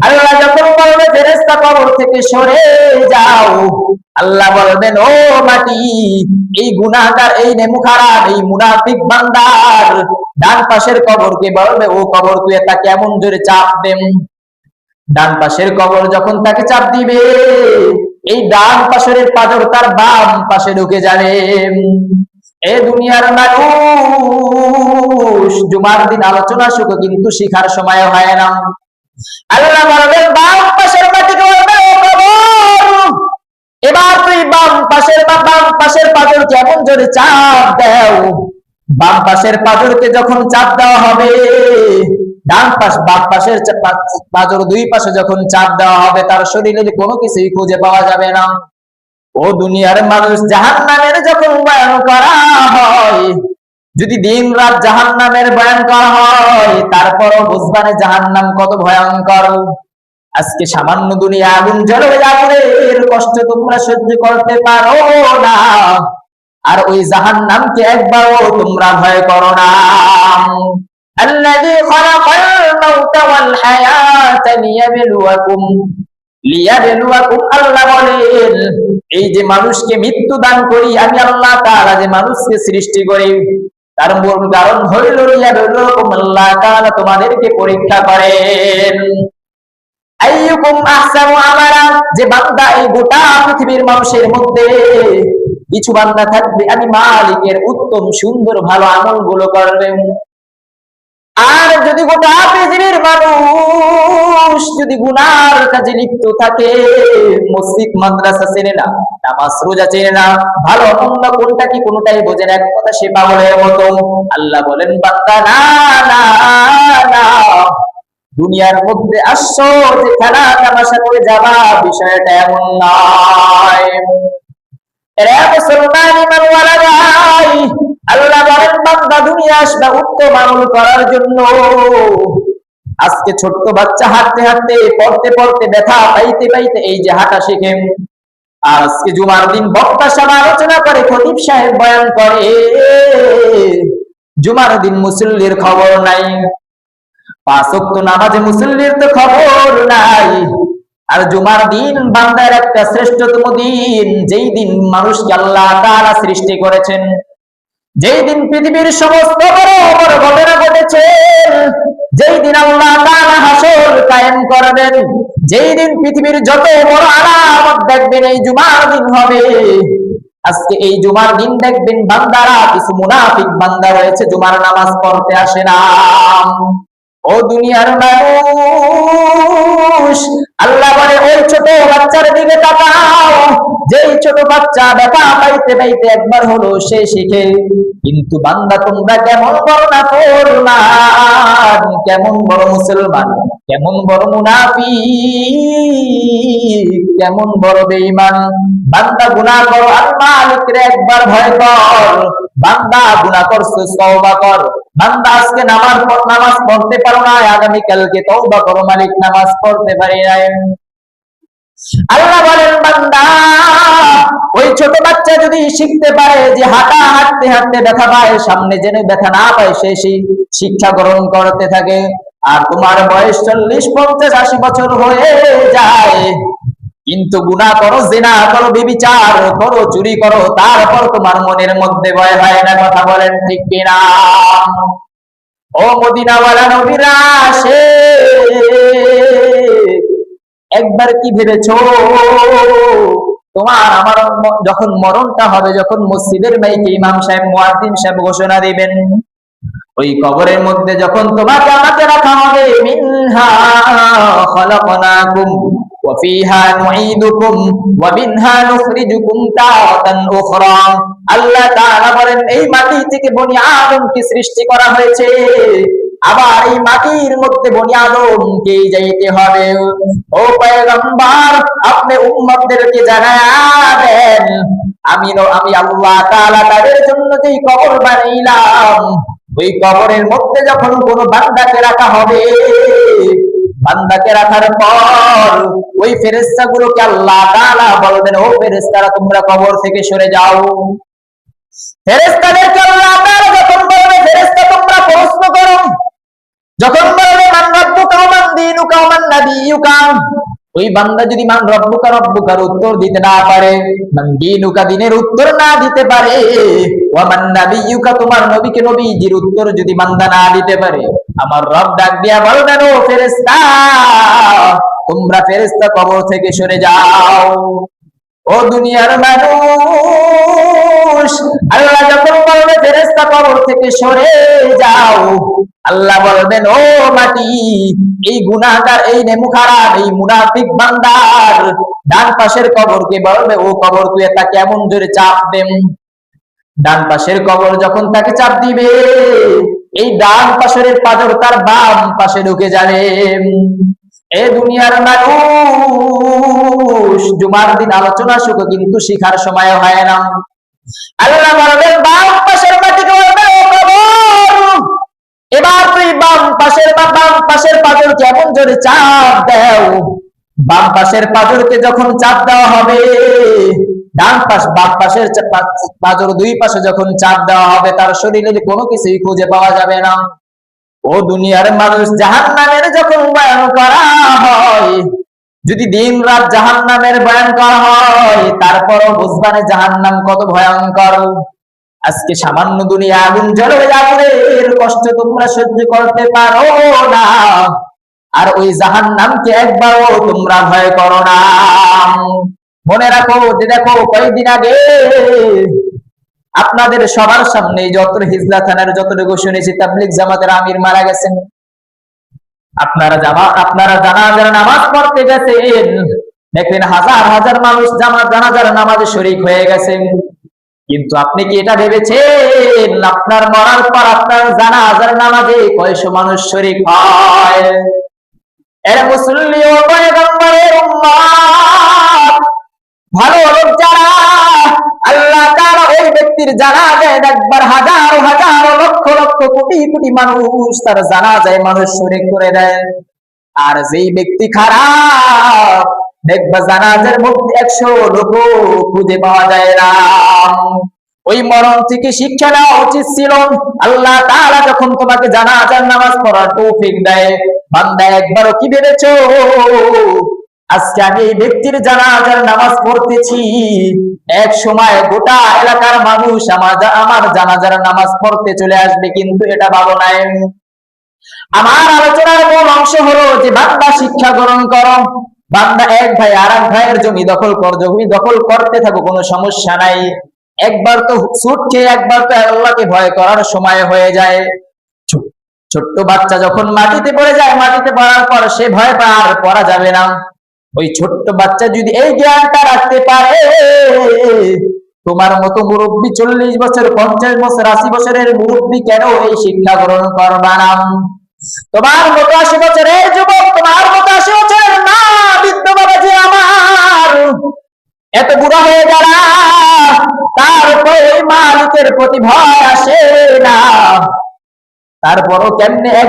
আল্লাহ যখন বলবে ফেরেশতা কবর থেকে সরে যাও, আল্লাহ বলবেন ও মাটি, এই গুনাহগার, এই নেমুখারাপ, এই মুনাফিক বান্দার ডান পাশের কবরকে বলবে ও কবর তুই এটা কেমন জোরে চাপ দেন। ডান পাশের কবর যখন তাকে চাপ দিবে, এই ডান পাশের পাথর তার বাম পাশে ঢুকে যাবে। এ দুনিয়ার মানুষ, জুমার দিন আলোচনা শুধু কিন্তু শিখার সময় হয় না। আল্লাহ বলবেন বাম পাশের মাটিকে বলবে ও কবর, এবার তুই বাম পাশের পাথর কেমন জোরে চাপ দাও। বাম পাশের পাথরকে যখন চাপ দেওয়া হবে, ডান পাশ বাম পাশের পাথর দুই পাশে যখন চাপ দেওয়া হবে, তার শরীরের কোনো কিছুই খুঁজে পাওয়া যাবে না। ও দুনিয়ার মানুষ, জাহান্নামের যখন বয়ান করা হয়, যদি দিন রাত জাহান্নামের বয়ান করা হয়, তারপরও বুঝবানে জাহান্নাম কত ভয়ঙ্কর। আজকে সামান্য দুনিয়া আগুন জ্বলে, আগুনের কষ্ট তোমরা সহ্য করতে পারো না, আর ওই জাহান্নামকে একবারও তোমরা ভয় করো না। আল্লাযী খালাকাল মাউতা ওয়াল হায়াতা লিয়াবলুয়াকুম, আল্লাহ বলেন এই যে মানুষকে মৃত্যু দান করি আমি আল্লাহ তাআলা, যে মানুষকে সৃষ্টি করি, তার মূল কারণ হইল লিয়াবলুয়াকুম, আল্লাহ তাআলা তোমাদেরকে পরীক্ষা করেন। আইয়ুকুম আহসানু আমালা, যে বান্দা এই গোটা পৃথিবীর মানুষের মধ্যে কিছু বান্দা থাকবে আমি মালিকের উত্তম সুন্দর ভালো আমলগুলো করবে। আর যদি গোটা পৃথিবীর মানুষ যদি গুনার কাজে লিপ্ত থাকে, মসজিদ মাদ্রাসা চেনে না, নামাজ রোজা চেনে না, ভালো মন্দ কোনটা কি কোনটাই বোঝে না, এক কথা সে পাগলের মতো। আল্লাহ বলেন বান্দা না না না, দুনিয়ার মধ্যে আসছো যে খেলা তামাশা করে যাবা, বিষয়টা এমন নয়। এরা মুসলমান ইমানওয়ালা ভাই, আল্লাহ বলেন বান্দা দুনিয়া আসবা উত্তম আমল করার জন্য। আজকে ছোট্ট বাচ্চা হাঁটতে হাঁটতে পড়তে পড়তে ব্যথা পাইতে পাইতে এই যে হাঁটা শিখে, আর আজকে জুমার দিন বক্তা সাহেব আলোচনা করে, খতিব সাহেব বয়ান করে, জুমার দিন মুসল্লির খবর নাই, পাঁচ ওয়াক্ত নামাজে মুসল্লির তো খবর নাই। আর জুমার দিন বান্দার একটা শ্রেষ্ঠতম দিন, যেই দিন মানুষকে আল্লাহ তাআলা সৃষ্টি করেছেন, যেই দিন পৃথিবীর সমস্ত বড় বড় ঘটনা ঘটেছে, যেই দিন আল্লাহ তাআলা হাসর কায়েম করবেন, যেই দিন পৃথিবীর যত বড় আলামত দেখবেন এই জুমার দিন হবে। আজকে এই জুমার দিন দেখবেন বান্দারা, কিছু মুনাফিক বান্দা রয়েছে জুমার নামাজ পড়তে আসে না। ও দুনিয়ার মানুষ, আল্লাহ বলে ওই ছোট বাচ্চার দিকে তাকাও, যেই ছোট বাচ্চা ব্যথা পাইতে পাইতে একবার হলো সে শিখে। কিন্তু বান্দা তোমরা কেমন বড় নাফরমান, কেমন বড় মুসলমান, কেমন বড় মুনাফিক, কেমন বড় বেঈমান। বান্দা গুনাহ করো আর মালিকরে একবার ভয় কর, বান্দা গুনাহ করছো তওবা কর, বান্দা আজকে নামাজ পড়তে পারো না, আগামী কালকে তওবা করো, মালিক নামাজ পড়তে পারি নাই। আল্লাহ বলেন বান্দা ওই ছোট বাচ্চা যদি শিখতে পারে যে হাঁটা হাঁটতে হাঁটতে ব্যথা পায়, সামনে যেন ব্যথা না পায় সে সেই শিক্ষা গ্রহণ করতে থাকে। আর তোমার বয়স 40, 50, 80 বছর হয়ে যায়, কিন্তু গুনাহ করো, জিনা করো, ব্যভিচার করো, চুরি করো, তারপর তোমার মনের মধ্যে ভয় হয় না। কথা বলেন ঠিক কিনা? ও মদিনাওয়ালা নবীরা আসে, একবার কি ভেবেছো তোমার আমার যখন মরণটা হবে, যখন মসজিদের মাইকে ইমাম সাহেব মুয়াজ্জিন সাহেব ঘোষণা দিবেন, ওই কবরের মধ্যে যখন তোমাকে আমাকে রাখা হবে, মিনহা খালাকনাকুম ওয়া ফিহা নুঈদুকুম ওয়া মিনহা নুখরিজুকুম তারাতান উখরা, আল্লাহ তাআলা বলেন এই মাটি থেকে বনি আদমকে সৃষ্টি করা হয়েছে, আবার এই মাটির মধ্যে বনি আদমকে যাইতে হবে। ও পয়গম্বর, আপনি উম্মতদেরকে জানায়া দেন আমি আল্লাহ তাআলা তাদের জন্য যেই কবর বানাইলাম, ওই কবরের মধ্যে যখন কোন বান্দাকে রাখা হবে, বান্দাকে রাখার পর ওই ফেরেশতাগুলোকে আল্লাহ তাআলা বলবেন ও ফেরেশতারা তোমরা কবর থেকে সরে যাও। ফেরেশতাদেরকে আল্লাহ তাআলা যখন বলবে ফেরেশতা তোমরা প্রশ্ন করো, যখন বলবে মান রাব্বুকা ওয়া মান দীনুকা ওয়া মান নাবিয়ুকা, ওই বান্দা যদি মান রব্বুকা রব্বুকার উত্তর দিতে না পারে, মান দীনুকা দিনের উত্তর না দিতে পারে, ওয়া মান নাবিয়ুকা তোমার নবীকে নবীজির উত্তর যদি বান্দা না দিতে পারে, আমার রব ডাক দিয়া বলবেন, ও ফেরেশতা, তোমরা ফেরেশতা কবর থেকে সরে যাও। ও দুনিয়ার মানুষ, আল্লাহ যখন বলবে ফেরেশতা কবর থেকে সরে যাও, আল্লাহ বলবেন, ও মাটি, এই গুনাহগার, এই নেমুখারাপ, এই মুনাফিক বান্দার ডান পাশের কবরকে বলবে, ও কবর তুই তাকে এমন জোরে চাপ দেন। ডান পাশের কবর যখন তাকে চাপ দিবে, এই ডান পাশের পাথর তার বাম পাশে ঢুকে যাবে। এ দুনিয়ার মানুষ, জুমার দিন আলোচনা শুধু কিন্তু শিখার সময় হয় না। আল্লাহ বলবেন বাম পাশের মাটিকে বলবে, ও কবর, এবার তুই বাম পাশের পাথরকে এমন জোরে চাপ দাও। বাম পাশের পাথরকে যখন চাপ দেওয়া হবে, ডান পাশ বাম পাশের পাথর দুই পাশে যখন চাপ দেওয়া হবে, তার শরীরের কোনো কিছুই খুঁজে পাওয়া যাবে না। ও দুনিয়ার মানুষ, জাহান্নামের যখন বয়ান করা হয়, যদি দিন রাত জাহান্নামের বয়ান করা হয়, তারপরও বুঝবানে জাহান্নাম কত ভয়ঙ্কর। আজকে সামান্য দুনিয়া আগুন জ্বলে, আগুনের কষ্ট তোমরা সহ্য করতে পারো না, আর ওই জাহান্নামকে একবারও তোমরা ভয় করো না। মনে রাখো যে দেখো, কয়েকদিন আগে আপনাদের সবার সামনে যত হিজলা থানার যতটুকু শুনেছি, তাবলীগ জামাতের আমির মারা গেছেন। আপনারা জানাজার নামাজ পড়তে গেছেন, দেখলেন হাজার হাজার মানুষ জানাজার নামাজে শরীক হয়ে গেছেন। কিন্তু আপনি কি এটা ভেবেছেন আপনার মরার পর আপনার জানাজার নামাজে কয়শো মানুষ শরীক হয়? এর মুসল্লি ও পয়গম্বরের উম্মত, ভালো লোক যারা, আল্লাহ তাআলা ওই ব্যক্তির জানাজায় একবার হাজার হাজার লক্ষ লক্ষ কোটি কোটি মানুষ তার জানাজায় মানুষ শরীক করে দেয়। আর যেই ব্যক্তি খারাপ, দেখবা জানাজার মধ্যে 100 লোক খুঁজে পাওয়া যায় না। ওই মরণ থেকে শিক্ষা নেওয়া উচিত ছিল। আল্লাহ তাআলা যখন তোমাকে জানাজার নামাজ পড়ার তৌফিক দেয়, বান্দা একবারও কি ভেবেছো আজকে আমি এই ব্যক্তির জানাজার নামাজ পড়তেছি, এক সময় গোটা এলাকার মানুষ আমার জানাজার নামাজ পড়তে চলে আসবে, কিন্তু এটা ভাবো নাই। আমার আলোচনার মূল অংশ হলো যে বান্দা শিক্ষা গ্রহণ করো। বান্দা এক ভাই আর এক ভাইয়ের জমি দখল কর, জমি দখল করতে থাকো, কোনো সমস্যা নাই। একবার তো সুদ খেয়ে একবার তো আল্লাহকে ভয় করার সময় হয়ে যায়। ছোট্ট বাচ্চা যখন মাটিতে পড়ে যায়, মাটিতে পড়ার পর সে ভয় পায়, আর পড়া যাবে না। ওই ছোট্ট বাচ্চা যদি এই জ্ঞানটা রাখতে পারে, তোমার মতো মুরব্বী 40 বছর 50 বছর 80 বছরের মুরব্বী কেন এই শিক্ষা গ্রহণ করবা না? তোমার মতো 80 বছরের যুবক, তোমার মতো 80 বছরের মা, বৃদ্ধ বাবা যে আমার এত বুড়া হয়ে গেল, তারপরে ওই মালিকের প্রতি ভয় আসে না। তারপরও কেমনে এক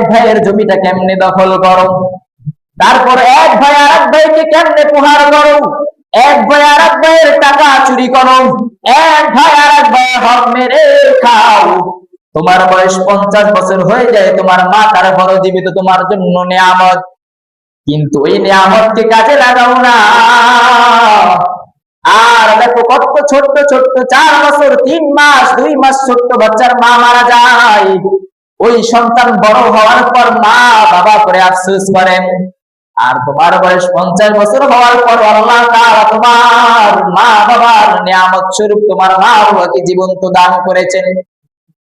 ভাইয়ের জমিটা কেমনে দখল করো, তারপর এক ভাই আর এক ভাইকে কেমনে প্রহার করো, এক ভাই আর এক ভাইয়ের টাকা চুরি করো, এক ভাই আর এক ভাইয়ের হক মেরে খাও। তোমার বয়স 50 বছর হয়ে যায়, তোমার মা তারপরও জীবিত, তোমার জন্য নিয়ামত, কিন্তু ওই নিয়ামতকে কাজে লাগাও না। আর দেখো কত ছোট্ট ছোট্ট 4 বছর 3 মাস 2 মাস ছোট্ট বাচ্চার মা মারা যায়। ওই সন্তান বড় হওয়ার পর মা বাবা করে আফসোস করেন। আর তোমার বয়স 50 বছর হওয়ার পর আল্লাহ তাআলা তোমার মা বাবার নিয়ামত স্বরূপ তোমার মা বাবাকে জীবন্ত দান করেছেন।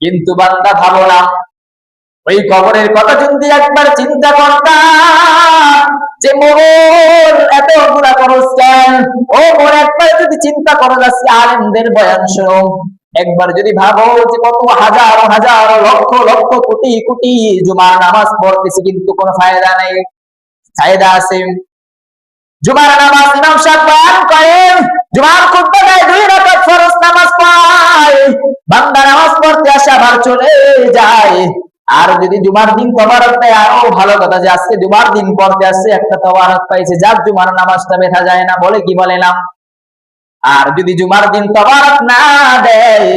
কিন্তু বান্দা ভাবো না, ওই কবরের কথা যদি একবার চিন্তা করতাম যে মোর এত গুনাহ করস কেন, ও মোর একবার যদি চিন্তা করো যাচ্ছি আলেমদের বয়ান শোনো, একবার যদি ভাবো যে কত হাজার হাজার লক্ষ লক্ষ কোটি কোটি জুমার নামাজ পড়তেছি, কিন্তু কোনো ফায়দা নেই। ফায়দা আছে, জুমার নামাজ ইমাম সাহেব বয়ান করেন, জুমার খুতবা দেয়, 2 রাকাত ফরজ নামাজ পড়ায়, বান্দা নামাজ পড়তে আসে আবার চলে যায়। আর যদি জুমার দিন তবারক দেয়, আরো ভালো কথা, যে আজকে জুমার দিন পড়তে আসছে, একটা তবারক পাইছে, যার জুমার নামাজটা বেথা যায় না, বলে কি বলে না। আর যদি জুমার দিন তবারক না দেয়,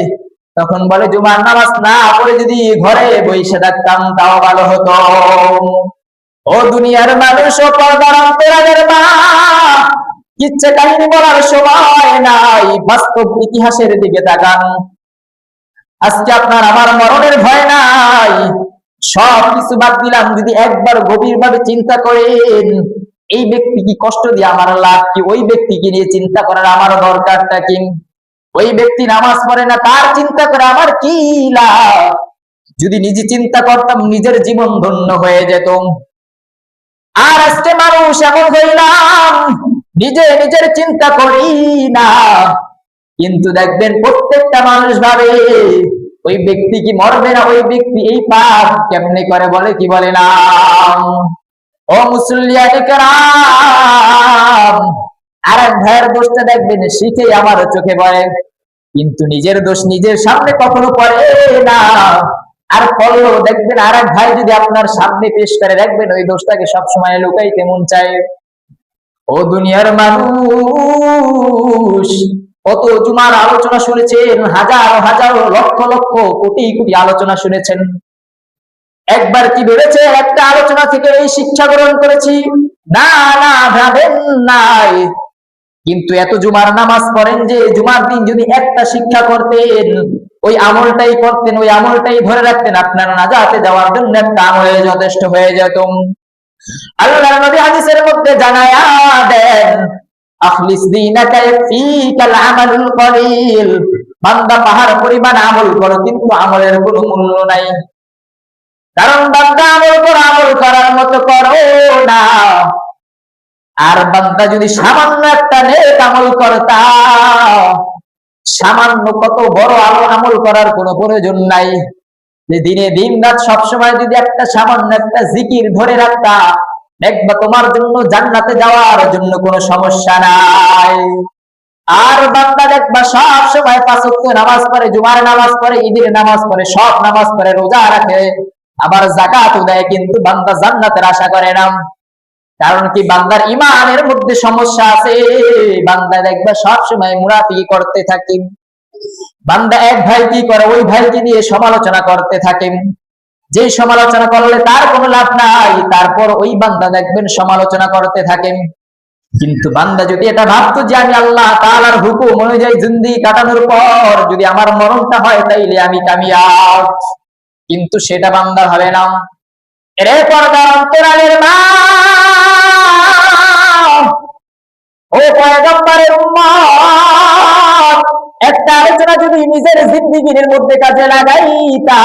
তখন বলে জুমার নামাজ না পড়ে যদি ঘরে বসে থাকতাম তাও ভালো হতো। ও দুনিয়ার মানুষ, ও পর্দার অন্তরালের মা, কিচ্ছা কাহিনী বলার সময় নাই, বাস্তব ইতিহাসের দিকে তাকান। আজকে আপনার আমার মরণের ভয় নাই, সব কিছু বাদ দিলাম, যদি একবার গভীরভাবে চিন্তা করেন এই ব্যক্তি কি কষ্ট দিয়ে আমার লাভ কি, ওই ব্যক্তিকে নিয়ে চিন্তা করার আমার দরকারটা কি? ওই ব্যক্তি নামাজ পড়ে না, তার চিন্তা করে আমার কি লাভ? যদি নিজে চিন্তা করতাম নিজের জীবন ধন্য হয়ে যেত। আর আজকে মানুষ এমন হইলাম, নিজে নিজের চিন্তা করি না, কিন্তু দেখবেন প্রত্যেকটা মানুষ ভাবে ওই ব্যক্তি কি মরবে না, ওই ব্যক্তি এই পাপ কেমনে করে, বলে কি বলে না? ও মুসল্লিয়ানে কেরাম, আর এক ভাইয়ের দোষটা দেখবেন শিখে আমার চোখে পড়ে, কিন্তু নিজের দোষ নিজের সামনে কখনো পড়ে না। আর পড়লেও দেখবেন আর এক ভাই যদি আপনার সামনে পেশ করে, দেখবেন ওই দোষটাকে সবসময় লুকাইতে মন চায়। ও দুনিয়ার মানুষ, কত জুমার আলোচনা শুনেছেন, হাজার হাজার লক্ষ লক্ষ কোটি কোটি আলোচনা শুনেছেন, একবার কি ভেবেছে একটা আলোচনা থেকে এই শিক্ষা গ্রহণ করেছি? না না, ভাবেন নাই। কিন্তু এত জুমার নামাজ পড়েন যে জুমার দিন যদি একটা শিক্ষা করতেন, ওই আমলটাই করতেন, ওই আমলটাই ধরে রাখতেন, আপনার নাজাতে যাওয়ার জন্য একটা আমলে যথেষ্ট হয়ে যেত। আল্লাহর নবী হাদিসের মধ্যে জানায়া দেন, আখলিস দীনাকা ইয়াকফিকাল আমালুল কলিল, বান্দা পাহাড় পরিমাণ আমল করো কিন্তু আমলের কোনো মূল্য নাই। কারণ বান্দা আমল করার মতো করো না। আর বান্দা যদি সামান্য একটা নেক আমল করতা, সামান্য কত বড় আমল করার কোনো প্রয়োজন নাই, যে দিনে দিন রাত সবসময় যদি একটা সামান্য একটা জিকির ধরে রাখতা, দেখবা তোমার জন্য জান্নাতে যাওয়ার জন্য কোনো সমস্যা নাই। আর বান্দা দেখবা সব সময় 5 ওয়াক্ত নামাজ পড়ে, জুমার নামাজ পড়ে, ঈদের নামাজ পড়ে, সব নামাজ পড়ে, রোজা রাখে, আবার যাকাতও দেয়, কিন্তু বান্দা জান্নাতের আশা করে না। কারণ কি? বান্দার ইমানের মধ্যে সমস্যা আছে। বান্দা দেখবা সব সময় মুনাফিকি করতে থাকে। বান্দা এক ভাই কি করে, ওই ভাইকে নিয়ে সমালোচনা করতে থাকে, যে সমালোচনা করলে তার কোনো লাভ নাই, তারপর ওই বান্দা দেখবেন সমালোচনা করতে থাকেন। কিন্তু বান্দা যদি এটা ভাবতো যে আমি আল্লাহ তাআলার হুকুম অনুযায়ী জিন্দেগি কাটানোর পর যদি আমার মরণটা হয় তাইলে আমি কামিয়াব, কিন্তু সেটা বান্দা ভাবে না। এর পর্দার অন্তরালের মা, ও পয়গম্বরের উম্মত, একটা আলোচনা যদি নিজের জিন্দেগির মধ্যে কাজে লাগাইতা,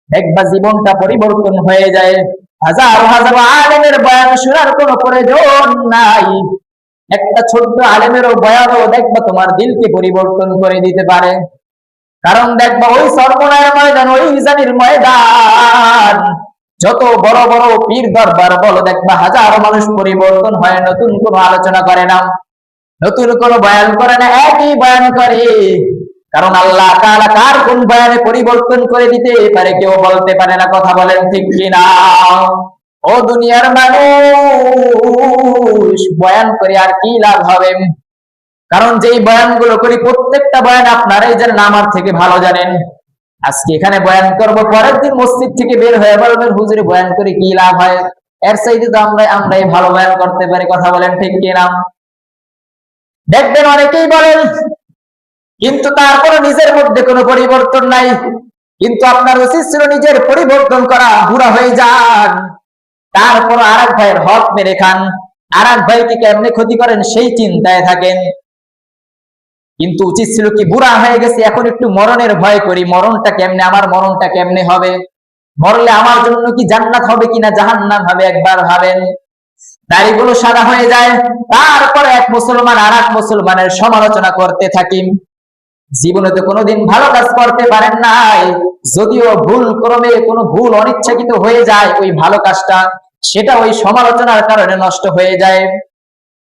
দেখবা জীবনটা পরিবর্তন হয়ে যায়। হাজার হাজার আলেমের বয়ান শোনার কোনো প্রয়োজন নাই, একটা ছোট্ট আলেমেরও বয়ানও দেখবা তোমার দিলকে পরিবর্তন করে দিতে পারে। কারণ দেখবা ওই সরমনার ময়দান, ওই মিজানের ময়দান, যত বড় বড় পীর দরবার বলো, দেখবা হাজারো মানুষ পরিবর্তন হয়, নতুন কোনো আলোচনা করে না, নতুন কোনো বয়ান করে না, একই বয়ান করে। কারণ আল্লাহ তাআলা কার কোন বয়ানে পরিবর্তন করে দিতে পারে কেউ বলতে পারে না। কথা বলেন ঠিক কিনা? ও দুনিয়ার মানুষ, বয়ান করে আর কি লাভ হবে? কারণ যেই বয়ানগুলো করি প্রত্যেকটা বয়ান আপনারাই জানেন, আমার থেকে ভালো জানেন। আজকে এখানে বয়ান করব, পরের দিন মসজিদ থেকে বের হয়ে বলবেন হুজুরে বয়ান করে কি লাভ হয়? এর চাইতে তো আমরাই ভালো বয়ান করতে পারি। কথা বলেন ঠিক কিনা? দেখবেন অনেকেই বলেন, কিন্তু তারপরে নিজের মধ্যে কোনো পরিবর্তন নাই। কিন্তু আপনার উচিত ছিল নিজের পরিবর্তন করা, বুড়া হয়ে যান, তারপর আর এক ভাইয়ের হক মেরে খান, আর এক ভাইকে কেমনে ক্ষতি করেন সেই চিন্তায় থাকেন। কিন্তু উচিত ছিল কি, বুড়া হয়ে গেছে এখন একটু মরণের ভয় করি, মরণটা কেমনে, আমার মরণটা কেমনে হবে, মরলে আমার জন্য কি জান্নাত হবে কিনা জাহান্নাম হবে, একবার ভাবেন। দাড়িগুলো সাদা হয়ে যায়, তারপরে এক মুসলমান আর এক মুসলমানের সমালোচনা করতে থাকি। জীবনে তো কোনোদিন ভালো কাজ করতে পারেন নাই, যদিও ভুল ক্রমে কোনো ভুল অনিচ্ছাকৃত হয়ে যায়, ওই ভালো কাজটা সেটা ওই সমালোচনার কারণে নষ্ট হয়ে যায়।